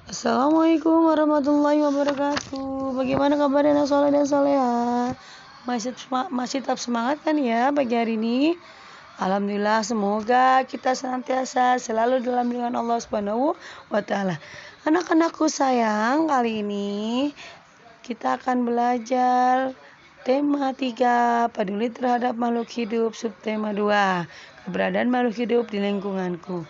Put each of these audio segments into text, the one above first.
Assalamualaikum warahmatullahi wabarakatuh. Bagaimana kabarnya anak soleh dan soleha? Masih tetap semangat kan ya pagi hari ini? Alhamdulillah, semoga kita senantiasa selalu dalam lindungan Allah Subhanahu wa taala. Anak-anakku sayang, kali ini kita akan belajar tema 3, peduli terhadap makhluk hidup, subtema 2, keberadaan makhluk hidup di lingkunganku.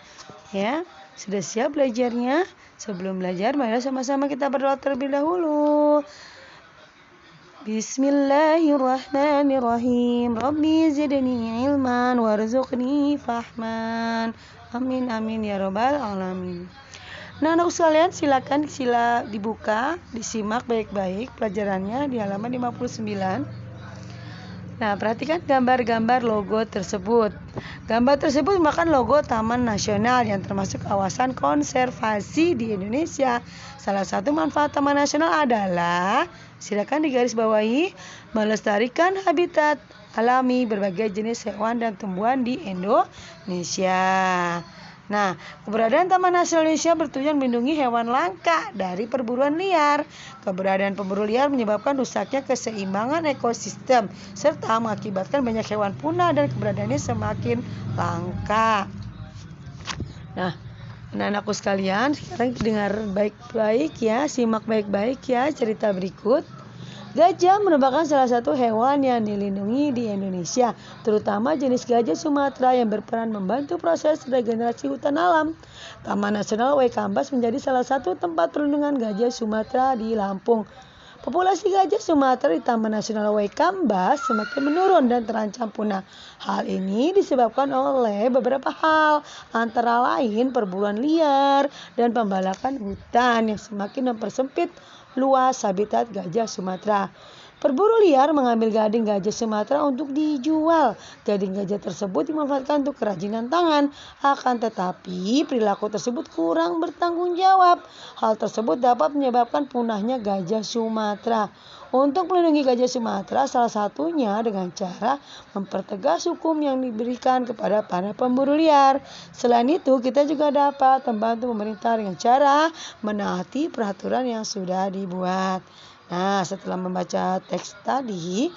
Ya, sudah siap belajarnya? Sebelum belajar, mari sama-sama kita berdoa terlebih dahulu. Bismillahirrahmanirrahim. Rabbi zidni ilman warzuqni fahman. Amin amin ya rabbal alamin. Nah, anak sekalian, silakan dibuka, disimak baik-baik pelajarannya di halaman 59. Nah, perhatikan gambar-gambar logo tersebut. Gambar tersebut merupakan logo Taman Nasional yang termasuk kawasan konservasi di Indonesia. Salah satu manfaat Taman Nasional adalah, silakan digarisbawahi, melestarikan habitat alami berbagai jenis hewan dan tumbuhan di Indonesia. Nah, keberadaan Taman Nasional Indonesia bertujuan melindungi hewan langka dari perburuan liar. Keberadaan pemburu liar menyebabkan rusaknya keseimbangan ekosistem serta mengakibatkan banyak hewan punah dan keberadaannya semakin langka. Nah, anak-anakku sekalian, sekarang dengar baik-baik ya, simak baik-baik ya cerita berikut. Gajah merupakan salah satu hewan yang dilindungi di Indonesia, terutama jenis gajah Sumatera yang berperan membantu proses regenerasi hutan alam. Taman Nasional Waikambas menjadi salah satu tempat perlindungan gajah Sumatera di Lampung. Populasi gajah Sumatera di Taman Nasional Waikambas semakin menurun dan terancam punah. Hal ini disebabkan oleh beberapa hal, antara lain perburuan liar dan pembalakan hutan yang semakin mempersempit luas habitat gajah Sumatera. Perburu liar mengambil gading gajah Sumatera untuk dijual. Gading gajah tersebut dimanfaatkan untuk kerajinan tangan. Akan tetapi perilaku tersebut kurang bertanggung jawab. Hal tersebut dapat menyebabkan punahnya gajah Sumatera. Untuk melindungi gajah Sumatera, salah satunya dengan cara mempertegas hukum yang diberikan kepada para pemburu liar. Selain itu, kita juga dapat membantu pemerintah dengan cara menaati peraturan yang sudah dibuat. Nah, setelah membaca teks tadi,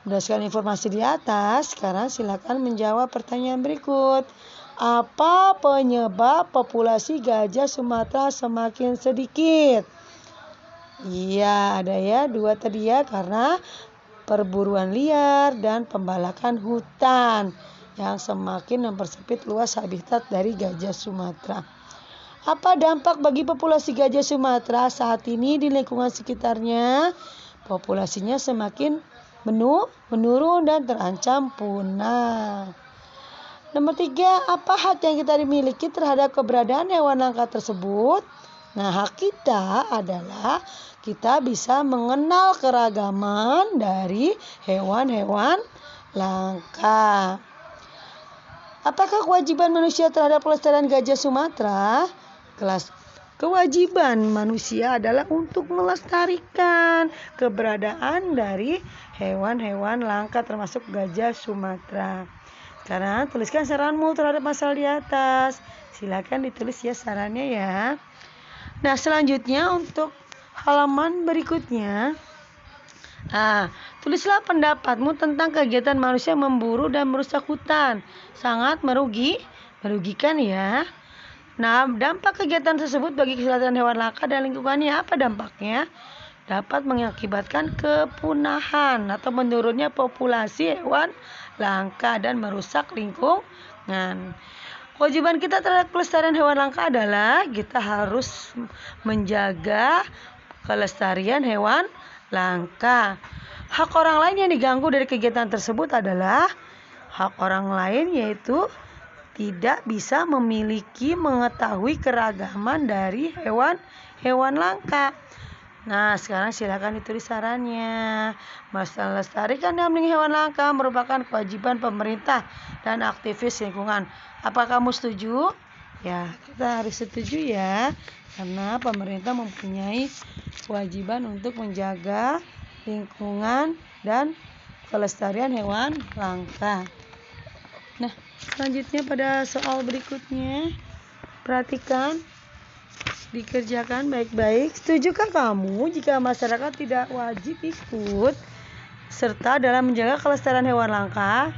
berdasarkan informasi di atas, sekarang silakan menjawab pertanyaan berikut. Apa penyebab populasi gajah Sumatera semakin sedikit? Iya, ada ya, 2 tadi ya, karena perburuan liar dan pembalakan hutan yang semakin mempersempit luas habitat dari gajah Sumatera. Apa dampak bagi populasi gajah Sumatera saat ini di lingkungan sekitarnya? Populasinya semakin menurun dan terancam punah. Nomor 3, apa hak yang kita miliki terhadap keberadaan hewan langka tersebut? Nah, hak kita adalah kita bisa mengenal keragaman dari hewan-hewan langka. Apakah kewajiban manusia terhadap pelestarian gajah Sumatera? Kewajiban manusia adalah untuk melestarikan keberadaan dari hewan-hewan langka termasuk gajah Sumatera. Sekarang tuliskan saranmu terhadap masalah di atas. Silakan ditulis ya sarannya ya. Nah, selanjutnya untuk halaman berikutnya. Tulislah pendapatmu tentang kegiatan manusia memburu dan merusak hutan. Sangat merugikan ya. Nah, dampak kegiatan tersebut bagi kesehatan hewan langka dan lingkungannya apa dampaknya? Dapat mengakibatkan kepunahan atau menurunnya populasi hewan langka dan merusak lingkungan. Kewajiban kita terhadap kelestarian hewan langka adalah kita harus menjaga kelestarian hewan langka. Hak orang lain yang diganggu dari kegiatan tersebut adalah hak orang lain, yaitu tidak bisa mengetahui keragaman dari hewan langka. Nah, sekarang silakan ditulis sarannya. Masalah lestarikan dan melindungi hewan langka merupakan kewajiban pemerintah dan aktivis lingkungan. Apa kamu setuju? Ya, kita harus setuju ya, karena pemerintah mempunyai kewajiban untuk menjaga lingkungan dan kelestarian hewan langka. Nah, selanjutnya pada soal berikutnya, perhatikan dikerjakan baik-baik. Setujukah kamu jika masyarakat tidak wajib ikut serta dalam menjaga kelestarian hewan langka?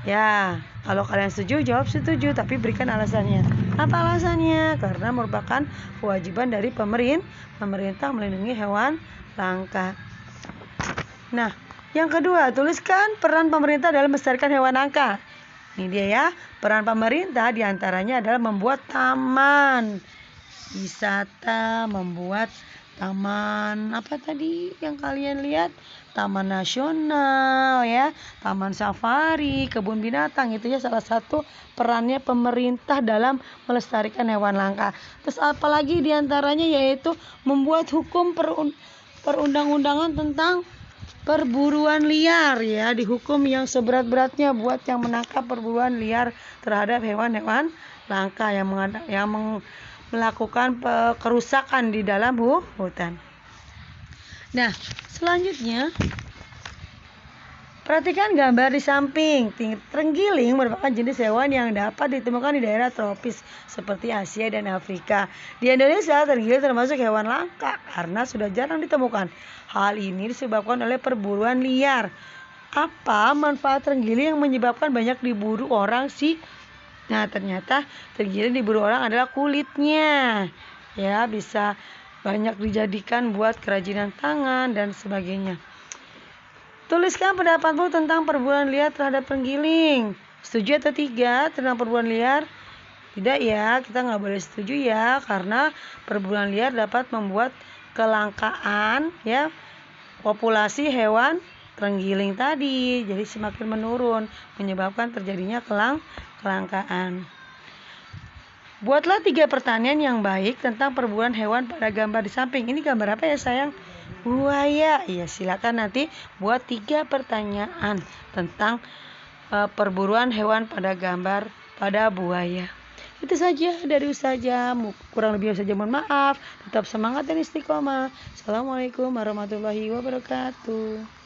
Ya, kalau kalian setuju, jawab setuju, tapi berikan alasannya. Apa alasannya? Karena merupakan kewajiban dari pemerintah melindungi hewan langka. Nah, yang kedua, tuliskan peran pemerintah dalam melestarikan hewan langka. Ini dia ya, peran pemerintah diantaranya adalah membuat taman wisata, membuat taman apa tadi yang kalian lihat, taman nasional ya, taman safari, kebun binatang, itu ya salah satu perannya pemerintah dalam melestarikan hewan langka. Terus apalagi diantaranya yaitu membuat hukum perundang-undangan tentang perburuan liar ya, dihukum yang seberat-beratnya buat yang menangkap perburuan liar terhadap hewan-hewan langka yang melakukan kerusakan di dalam hutan. Nah, selanjutnya perhatikan gambar di samping. Terenggiling merupakan jenis hewan yang dapat ditemukan di daerah tropis seperti Asia dan Afrika. Di Indonesia, terenggiling termasuk hewan langka karena sudah jarang ditemukan. Hal ini disebabkan oleh perburuan liar. Apa manfaat terenggiling yang menyebabkan banyak diburu orang sih? Nah, ternyata terenggiling diburu orang adalah kulitnya. Ya, bisa banyak dijadikan buat kerajinan tangan dan sebagainya. Tuliskan pendapatmu tentang perburuan liar terhadap terenggiling. Setuju atau tidak tentang perburuan liar? Tidak ya, kita nggak boleh setuju ya, karena perburuan liar dapat membuat kelangkaan ya populasi hewan terenggiling tadi, jadi semakin menurun, menyebabkan terjadinya kelangkaan. Buatlah 3 pertanyaan yang baik tentang perburuan hewan pada gambar di samping. Ini gambar apa ya sayang? Buaya. Iya, silakan nanti buat 3 pertanyaan tentang perburuan hewan pada gambar pada buaya. Itu saja dari Ustazah. Kurang lebih Ustazah mohon maaf. Tetap semangat dan istiqomah. Assalamualaikum warahmatullahi wabarakatuh.